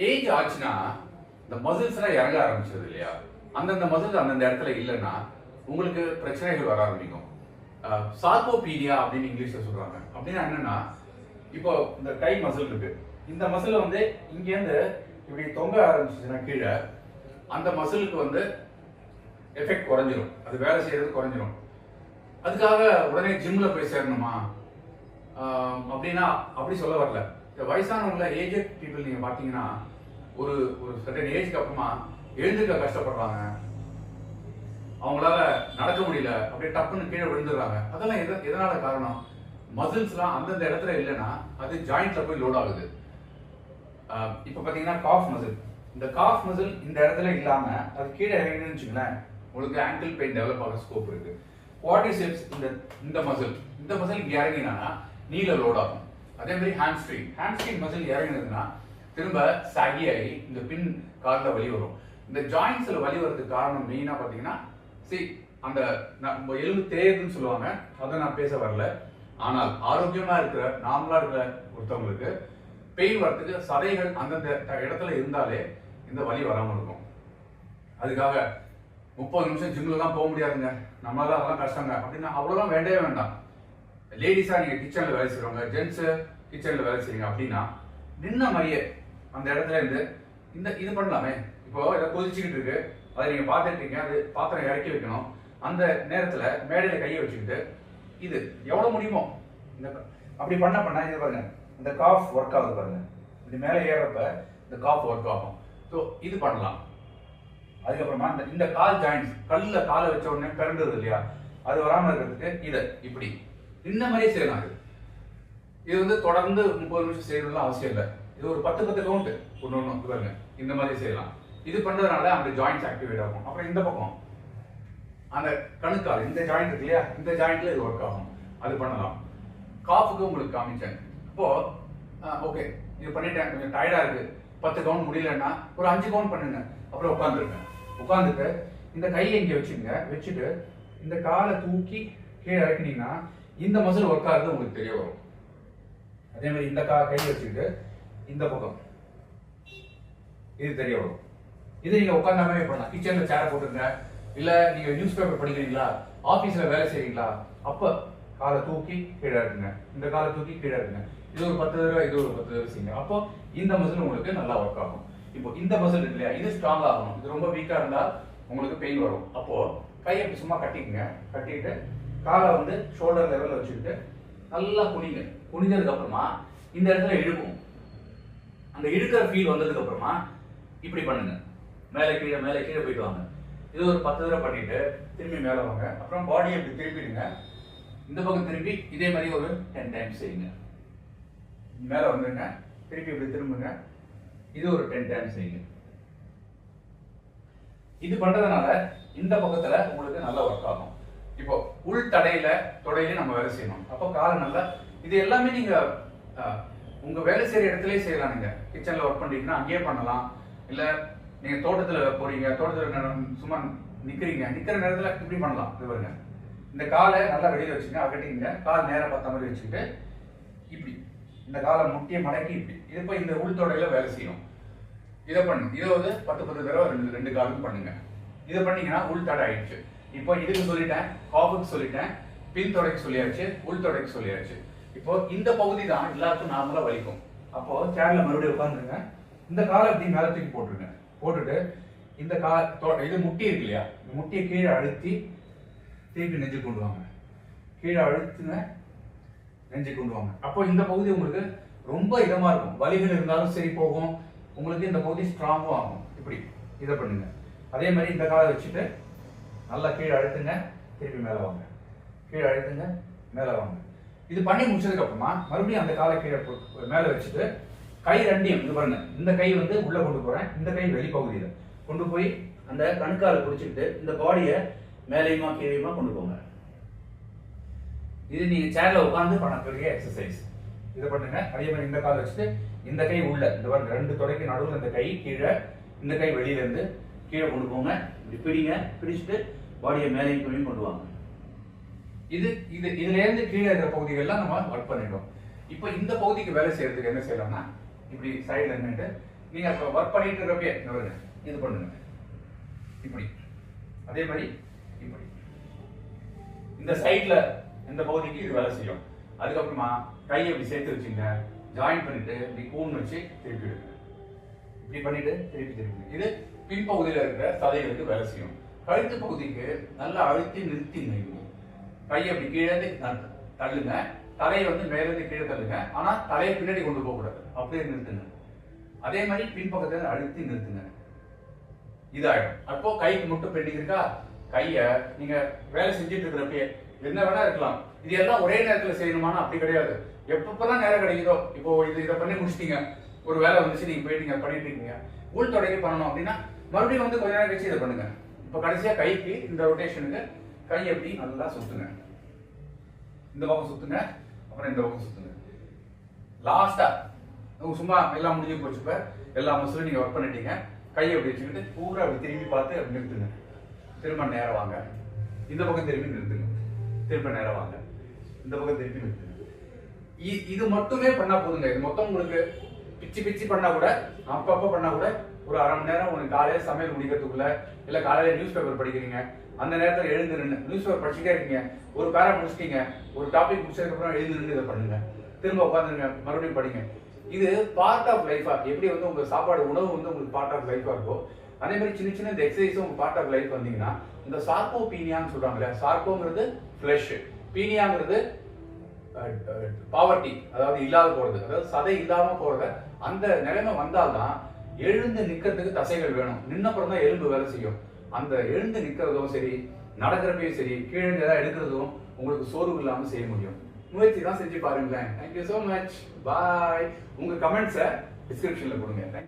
Age ஆச்சுன்னா இந்த மசில்ஸ்லாம் இறங்க ஆரம்பிச்சது இல்லையா, அந்தந்த மசில்ஸ் அந்தந்த இடத்துல இல்லைன்னா உங்களுக்கு பிரச்சனைகள் வர ஆரம்பிக்கும். சார்கோபீடியா அப்படின்னு இங்கிலீஷ்ல சொல்றாங்க. அப்படின்னா என்னன்னா, இப்போ இந்த கை மசில் இருக்கு, இந்த மசில் வந்து இங்கேருந்து இப்படி தொங்க ஆரம்பிச்சுன்னா கீழே அந்த மசிலுக்கு வந்து எஃபெக்ட் குறைஞ்சிரும், அது வேலை செய்யறது குறைஞ்சிரும். அதுக்காக உடனே ஜிம்ல போய் சேரணுமா அப்படின்னா அப்படி சொல்ல வரல. வயசானவங்கள ஏஜ் பீப்புள் நீங்க பாத்தீங்கன்னா ஒரு ஒரு சர்டன் ஏஜ்க்கு அப்புறமா எழுந்துக்க கஷ்டப்படுறாங்க, அவங்களால நடக்க முடியல, அப்படியே டப்புன்னு கீழே விழுந்துடுறாங்க. அதெல்லாம் எதனால காரணம்? மசில்ஸ்லாம் அந்தந்த இடத்துல இல்லைன்னா அது ஜாயிண்ட்ல போய் லோட் ஆகுது. இப்ப பாத்தீங்கன்னா காஃப் மசில், இந்த காஃப் மசில் இந்த இடத்துல இல்லாம அது கீழே இறங்கின்னு வச்சுங்களேன், உங்களுக்கு ஆங்கிள் பெயின் டெவலப் ஆக ஸ்கோப் இருக்கு. குவாட்ரிசெப்ஸ் இந்த மசில் இங்க இறங்கினா நீல லோட் ஆகும். அதே மாதிரி ஹாம்ஸ்ட்ரிங் மசில் இறங்கினதுன்னா திரும்ப சாகி ஆகி இந்த பின் கால்ல வலி வரும். இந்த ஜாயின்ஸ்ல வலி வர்றதுக்கு காரணம் மெயினா பாத்தீங்கன்னா அந்த எலும்பு தேயுதுன்னு சொல்லுவாங்க, அதை நான் பேச வரல. ஆனால் ஆரோக்கியமா இருக்கிற நார்மலா இருக்கிற ஒருத்தவங்களுக்கு பெயின் வரத்துக்கு சதைகள் அந்தந்த இடத்துல இருந்தாலே இந்த வலி வராம இருக்கும். அதுக்காக 30 நிமிஷம் ஜிம்ல தான் போக முடியாதுங்க, நம்மளால அதெல்லாம் கஷ்டங்க அப்படின்னா அவ்வளவுதான் வேண்டவே வேண்டாம். லேடிஸா நீங்க கிச்சன்ல வேலை செய்றவங்க, ஜென்ஸ் கிச்சன்ல வேலை செய்றீங்க அப்படின்னா நின்ன மாதிரியே அந்த இடத்துல இருந்து இது பண்ணலாமே. இப்போ இதை கொதிச்சுக்கிட்டு இருக்கு, அதை நீங்க பார்த்துட்டு இருக்கீங்க, அது பாத்திரம் இறக்கி வைக்கணும். அந்த நேரத்துல மேடையில கையை வச்சுக்கிட்டு இது எவ்வளவு முடியுமோ இந்த அப்படி பண்ண இது பாருங்க, இந்த காஃப் ஒர்க் ஆகுது பாருங்க, இது மேலே ஏறப்ப இந்த காஃப் ஒர்க் ஆகும். ஸோ இது பண்ணலாம். அதுக்கப்புறமா இந்த கால் ஜாயின்ஸ், கல்ல காலை வச்ச உடனே பிறந்தது இல்லையா, அது வராம இருக்கிறதுக்கு இதை இப்படி இந்த மாதிரியே செய்யலாம். இது வந்து தொடர்ந்து 30 நிமிஷம் செய்யணும்னு அவசியம் இல்லை. இது ஒரு 10 கவுண்ட் ஒன்று பாருங்க, இந்த மாதிரி செய்யலாம். இது பண்றதுனால அந்த ஜாயின்ஸ் ஆக்டிவேட் ஆகும். அப்புறம் இந்த பக்கம் அந்த கணுக்கால் இந்த ஜாயிண்ட் இருக்கு இல்லையா, இந்த ஜாயிண்ட்ல இது ஒர்க் ஆகும், அது பண்ணலாம். காஃபுக்கு உங்களுக்கு காமிச்சேன். இப்போ ஓகே இது பண்ணிட்டேன், கொஞ்சம் டயர்டா இருக்கு, 10 கவுண்ட் முடியலன்னா ஒரு 5 கவுண்ட் பண்ணுங்க. அப்புறம் உட்காந்துட்டு இந்த கையை இங்க வச்சுட்டு இந்த காலை தூக்கி கீழே இறக்கினீங்கன்னா இந்த மசில் ஒர்க் ஆகுறது உங்களுக்கு தெரிய வரும். அதே மாதிரி இந்த கை வச்சுக்கிட்டு இந்த பக்கம் இது தெரிய வரும். இது நீங்க உட்கார்ந்தாமே பண்ணலாம். கிச்சன்ல சேர போட்டுருங்க, இல்ல நீங்க நியூஸ் பேப்பர் படிக்கிறீங்களா, ஆபீஸ்ல வேலை செய்றீங்களா, அப்ப காலை தூக்கி கீழே இருக்குங்க, இந்த காலை தூக்கி கீழே இருக்குங்க. இது ஒரு 10 தடவை, இது ஒரு 10 தடவை செய்யுங்க. அப்போ இந்த மசில் உங்களுக்கு நல்லா ஒர்க் ஆகும். இப்போ இந்த மசில் இருக்கு இல்லையா, இது ஸ்ட்ராங் ஆகணும். இது ரொம்ப வீக்கா இருந்தா உங்களுக்கு பெயின் வரும். அப்போ கையை அப்படி சும்மா கட்டிக்கங்க, கட்டிட்டு காலை வந்து ஷோல்டர் லெவல்ல வச்சுக்கிட்டு நல்லா குனிங்க. குனிஞ்சதுக்கு அப்புறமா இந்த இடத்துல இழுக்கும். அந்த இழுக்கிற ஃபீல் வந்ததுக்கு அப்புறமா இப்படி பண்ணுங்க, மேலே கீழே போயிட்டு வாங்க. இது ஒரு 10 தடவை பண்ணிட்டு திரும்பி மேலே வாங்க. அப்புறம் பாடியை இப்படி திருப்பிடுங்க, இந்த பக்கம் திரும்பி இதே மாதிரி ஒரு 10 டைம்ஸ் செய்யுங்க. மேலே வந்துருங்க, திருப்பி இப்படி திரும்புங்க, இது ஒரு 10 டைம்ஸ் செய்யுங்க. இது பண்றதுனால இந்த பக்கத்துல உங்களுக்கு நல்லா ஒர்க் ஆகும். இப்போ உள் தொடையில நம்ம வேலை செய்யணும். அப்போ கால் நல்லா, இது எல்லாமே நீங்க உங்க வேலை செய்யற இடத்துலயே செய்யலாம். நீங்க கிச்சன்ல ஒர்க் பண்றீங்கன்னா அங்கேயே பண்ணலாம், இல்ல நீங்க தோட்டத்துல போறீங்க, தோட்டத்துல சும்மா நிக்கிற நேரத்துல இப்படி பண்ணலாம். இது பாருங்க, இந்த காலை நல்லா வெளியில வச்சுங்க, அகட்டிங்க, கால் நேரம் பார்த்த மாதிரி வச்சுக்கிட்டு இப்படி இந்த காலை முட்டியை மடக்கி இப்படி, இது இப்போ இந்த உள் தொடையில வேலை செய்யும். இதை பண்ணுங்க, இதை வந்து 10 தடவை ரெண்டு காலும் பண்ணுங்க. இதை பண்ணீங்கன்னா உள் தடை ஆயிடுச்சு. இப்போ இதுக்கு சொல்லிட்டேன், காஃபுக்கு சொல்லிட்டேன், பின் தொடைக்கு சொல்லியாச்சு, உள் தொடைக்கு சொல்லியாச்சு. இப்போ இந்த பகுதி தான் எல்லாருக்கும் நார்மலா வலிக்கும். அப்போ சேர்ல மறுபடியும் உட்காந்துருங்க, இந்த காலை இப்படி மேல தூக்கி போட்டுருங்க. போட்டுட்டு இந்த இது முட்டி இருக்கு இல்லையா, இந்த முட்டியை கீழே அழுத்தி திருப்பி நெஞ்சு கொண்டு வாங்க, கீழே அழுத்துங்க, நெஞ்சு கொண்டு வாங்க. அப்போ இந்த பகுதி உங்களுக்கு ரொம்ப இதமா இருக்கும். வலிகள் இருந்தாலும் சரி போகும், உங்களுக்கு இந்த பகுதி ஸ்ட்ராங்கும் ஆகும். இப்படி இதை பண்ணுங்க. அதே மாதிரி இந்த காலை வச்சுட்டு நல்லா கீழே அழுத்துங்க, திருப்பி மேலே வாங்க, கீழே அழுத்துங்க, மேலே வாங்க. இது பண்ணி முடிச்சதுக்கு அப்புறமா மறுபடியும் அந்த காலை கீழே மேலே வச்சுட்டு கை ரெண்டையும் இது பாருங்க, இந்த கை வந்து உள்ள கொண்டு போறேன், இந்த கை வெளிப்பகுதியில கொண்டு போய் அந்த கணுக்காலை பிடிச்சிட்டு இந்த பாடியை மேலேயுமா கீழேயுமா கொண்டு போங்க. இது நீங்க சேர்ல உட்கார்ந்து பண்ணக்கூடிய எக்ஸசைஸ். இதை பண்ணுங்க. அதே மாதிரி இந்த காலை வச்சுட்டு இந்த கை உள்ள, இந்த பாருங்க, 2 தொடைக்கு நடுவில் இந்த கை கீழே, இந்த கை வெளியில இருந்து கீழே கொண்டு போங்க. இப்படி பிடிங்க, பிடிச்சிட்டு பாடியை மேலேயும் கீழையும் கொண்டு வாங்க. இதுல இருந்து கீழே இருக்கிற பகுதிகள்லாம் நம்ம ஒர்க் பண்ணிட்டோம். இப்போ இந்த பகுதிக்கு வேலை செய்யறதுக்கு என்ன செய்யலாம்னா, இப்படி சைடுல நின்றுட்டு நீங்க ஒர்க் பண்ணிட்டு இருக்கப்பே இது பண்ணுங்க, இப்படி. அதே மாதிரி இப்படி இந்த சைட்ல இந்த பகுதிக்கு இது வேலை செய்யும். அதுக்கப்புறமா கையை இப்படி சேர்த்து வச்சுங்க, ஜாயின் பண்ணிட்டு இப்படி கூன் வச்சு திருப்பி விடுங்க. இப்படி பண்ணிட்டு திருப்பி இது பின்பகுதியில் இருக்கிற சதைகளுக்கு வேலை செய்யும். கழுத்து பகுதிக்கு நல்லா அழுத்தி நிறுத்திங்க. கையை அப்படி கீழே தள்ளுங்க, தலையை மேலேருந்து கீழே தள்ளுங்க. ஆனா தலையை பின்னாடி கொண்டு போக கூடாது, அப்படியே நிறுத்துங்க. அதே மாதிரி பின்பக்கத்துல அழுத்தி நிறுத்துங்க. இதாயிடும். அப்போ கைக்கு மட்டும் பெண்டிங் இருக்கா, கைய நீங்க வேலை செஞ்சுட்டு இருக்கிறப்ப என்ன வேணா இருக்கலாம். இது எல்லாம் ஒரே நேரத்துல செய்யணுமானா அப்படி கிடையாது. எப்பப்பெல்லாம் நேரம் கிடைக்குதோ, இப்போ இதை பண்ணி முடிச்சிட்டீங்க, ஒரு வேலை வந்துச்சு, நீங்க போயிட்டீங்க பண்ணிட்டு இருக்கீங்க, உள் தொடங்கி பண்ணணும் அப்படின்னா மறுபடியும் கொஞ்ச நேரம் கழிச்சு இதை பண்ணுங்க. இப்போ கடைசியா கைக்கு இந்த ரொட்டேஷனுக்கு கை எப்படி நல்லா சுத்துங்க, இந்த பக்கம் சுத்துங்க, அப்புறம் இந்த பக்கம் சுத்துங்க. லாஸ்டா சும்மா எல்லாம் முடிஞ்சு போச்சு. இப்ப எல்லா மசிலும் நீங்க ஒர்க் பண்ணிட்டீங்க. கையை அப்படி வச்சுக்கிட்டு பூரா அப்படி திரும்பி பார்த்து அப்படி நிறுத்துங்க. திரும்ப நேரம் வாங்க, இந்த பக்கம் திரும்பி நிறுத்துங்க. திரும்ப நேரம் வாங்க, இந்த பக்கம் திரும்பி நிறுத்துங்க. இது மட்டுமே பண்ணா போதுங்க. இது மொத்தம் உங்களுக்கு பிச்சு பண்ணா கூட, அப்பப்ப பண்ணா கூட ஒரு அரை மணி நேரம் உங்களுக்கு காலையில சமையல் முடிக்கிறதுக்குள்ள, இல்ல காலையில நியூஸ் பேப்பர் படிக்கிறீங்க, அந்த நேரத்தில் எழுந்து நின்று நியூஸ் பேப்பர் படிச்சுட்டே இருக்கீங்க, ஒரு பேரா முடிச்சிட்டீங்க, ஒரு டாபிக் முடிச்சதுக்கு அப்புறம் எழுந்து நின்று இதை பண்ணுங்க. திரும்ப உட்காந்துருங்க, மறுபடியும் படிங்க. இது பார்ட் ஆஃப் லைஃபா, எப்படி உங்க சாப்பாடு உணவு உங்களுக்கு பார்ட் ஆஃப் லைஃபா இருக்கோ, அதே மாதிரி சின்ன சின்ன இந்த எக்ஸசைஸும் உங்க பார்ட் ஆஃப் லைஃப் வந்தீங்கன்னா, இந்த சார்கோபீனியான்னு சொல்றாங்க. சார்கோங்கிறது ஃபிளஷ், பீனியாங்கிறது பாவர்ட்டி, அதாவது இல்லாத போறது, அதாவது சதை இல்லாம போறது. அந்த நிலைமை வந்தால்தான் எழுந்து நிக்கிறதுக்கு தசைகள் வேணும். நின்னப்புறம் தான் எலும்பு வேலை செய்யும். அந்த எழுந்து நிக்கிறதும் சரி, நடக்கிறப்பையும் சரி, கீழே ஏதாவது எடுக்கிறதும் உங்களுக்கு சோர்வு இல்லாம செய்ய முடியும். முயற்சி தான் செஞ்சு பாருங்களேன். தேங்க்யூ சோ மச், பாய். உங்க கமெண்ட்ஸை டிஸ்கிரிப்ஷன்ல கொடுங்க.